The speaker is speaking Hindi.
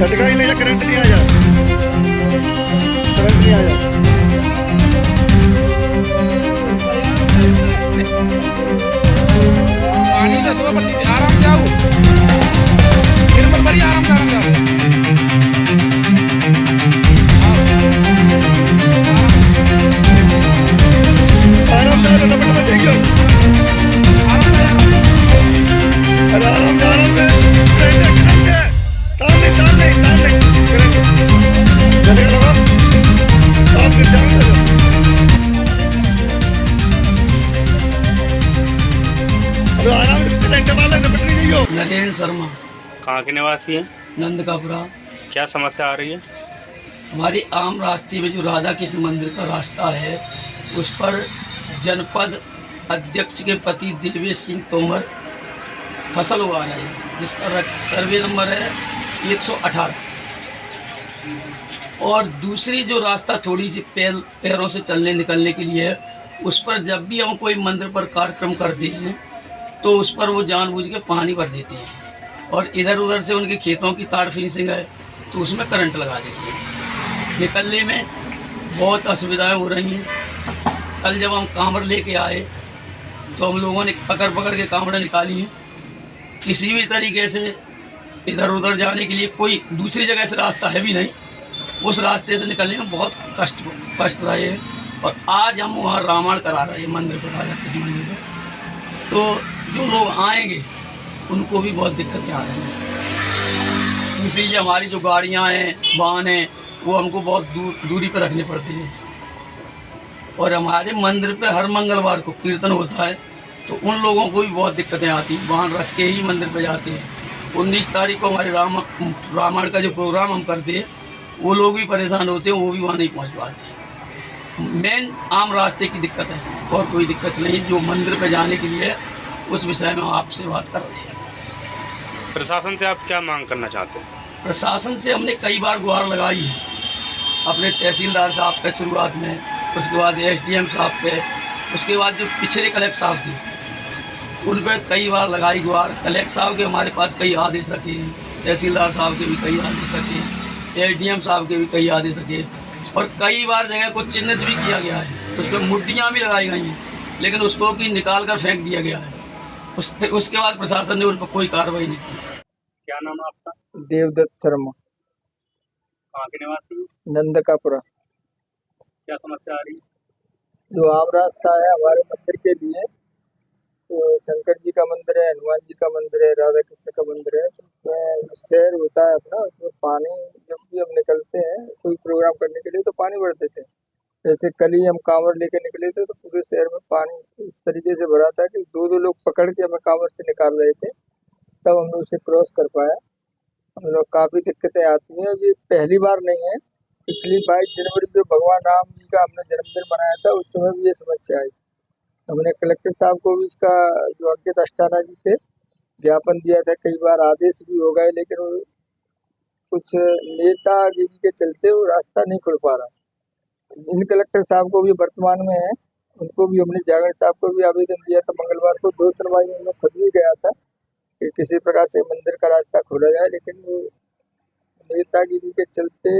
झटका ही नहीं है, करंट नहीं आया, करंट नहीं आया। पानी का सुबह पट्टी आराम जाओ, फिर मत भरिए, आराम से जाओ। आराम से डबल में जाइए, अरे आराम से करंट है, तार नहीं करंट झटका लगा, साफ कर जाओ। नरेंद्र शर्मा, कहाँ के निवासी हैं? नंदकापुरा। क्या समस्या आ रही है? हमारी आम रास्ते में जो राधा कृष्ण मंदिर का रास्ता है, उस पर जनपद अध्यक्ष के पति देवेश सिंह तोमर फसल उगा रहे हैं, जिसका सर्वे नंबर है 118। और दूसरी जो रास्ता थोड़ी सी पैरों से चलने निकलने के लिए है, उस पर जब भी हम कोई मंदिर पर कार्यक्रम करते हैं तो उस पर वो जानबूझ के पानी भर देते हैं, और इधर उधर से उनके खेतों की तार फिनिशिंग है तो उसमें करंट लगा देते हैं। निकलने में बहुत असुविधाएं हो रही हैं। कल जब हम कांवड़ लेके आए तो हम लोगों ने पकड़ के कांवड़ निकाली हैं। किसी भी तरीके से इधर उधर जाने के लिए कोई दूसरी जगह से रास्ता है भी नहीं, उस रास्ते से निकलने में बहुत कष्ट रहे हैं। और आज हम वहाँ रामायण करा रहे हैं मंदिर पर, राधा कृष्ण मंदिर पर, तो जो लोग आएंगे उनको भी बहुत दिक्कतें आ रही हैं। दूसरी जो हमारी जो गाड़ियाँ हैं, वाहन हैं, वो हमको बहुत दूरी पर रखने पड़ती है। और हमारे मंदिर पे हर मंगलवार को कीर्तन होता है, तो उन लोगों को भी बहुत दिक्कतें आती हैं, वाहन रख के ही मंदिर पे जाते हैं। 19 तारीख को हमारे रामायण का जो प्रोग्राम हम करते हैं, वो लोग भी परेशान होते हैं, वो भी वहाँ नहीं पहुँच पाते हैं। मेन आम रास्ते की दिक्कत है, और कोई दिक्कत नहीं। जो मंदिर पे जाने के लिए उस विषय में आपसे बात कर रहे हैं। प्रशासन से आप क्या मांग करना चाहते हैं? प्रशासन से हमने कई बार गुहार लगाई है, अपने तहसीलदार साहब पे शुरुआत में, उसके बाद SDM साहब पे, उसके बाद जो पिछले कलेक्टर साहब थे उन पर कई बार लगाई गुहार। कलेक्टर साहब के हमारे पास कई आदेश रखे हैं, तहसीलदार साहब के भी कई आदेश रखे हैं, SDM साहब के भी कई आदेश रखे हैं, और कई बार जगह को चिन्हित भी किया गया है, उस पर मूर्तियाँ भी लगाई गई हैं, लेकिन उसको कि निकाल कर फेंक दिया गया है। उसके बाद प्रशासन ने उन पर कोई कार्रवाई नहीं की। क्या नाम है आपका? देवदत्त शर्मा, कहाँ के निवासी हैं? नंदकापुरा। क्या समस्या आ रही है? जो आम रास्ता है हमारे मंदिर के लिए, तो शंकर जी का मंदिर है, हनुमान जी का मंदिर है, राधा कृष्ण का मंदिर है, तो उसमें शहर होता है अपना, उसमें पानी जब भी हम निकलते हैं कोई प्रोग्राम करने के लिए तो पानी भर देते हैं। जैसे कल ही हम कांवड़ लेके निकले थे तो पूरे शहर में पानी इस तरीके से भरा था कि दो लोग पकड़ के हमें कांवड़ से निकाल रहे थे, तब हमने उसे क्रॉस कर पाया। हम लोग काफ़ी दिक्कतें आती हैं, ये पहली बार नहीं है। पिछली 22 जनवरी को भगवान राम जी का हमने जन्मदिन मनाया था, उस समय भी ये समस्या आई। हमने कलेक्टर साहब को भी इसका, जो अंकित अस्थाना जी थे, ज्ञापन दिया था, कई बार आदेश भी हो गए, लेकिन वो कुछ नेतागिरी के चलते वो रास्ता नहीं खुल पा रहा। इन कलेक्टर साहब को भी वर्तमान में है, उनको भी हमने जागरण साहब को भी आवेदन दिया था मंगलवार को, 2 सुनवाई में खुद भी गया था कि किसी प्रकार से मंदिर का रास्ता खोला जाए, लेकिन वो नेतागिरी के चलते